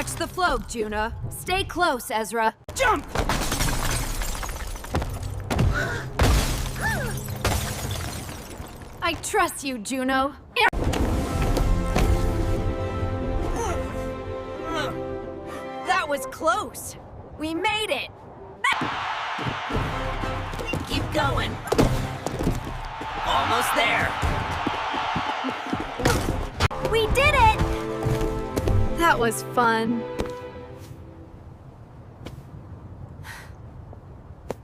Watch the float, Juno. Stay close, Ezra. Jump! I trust you, Juno. That was close. We made it. Keep going. Almost there. We did it! That was fun.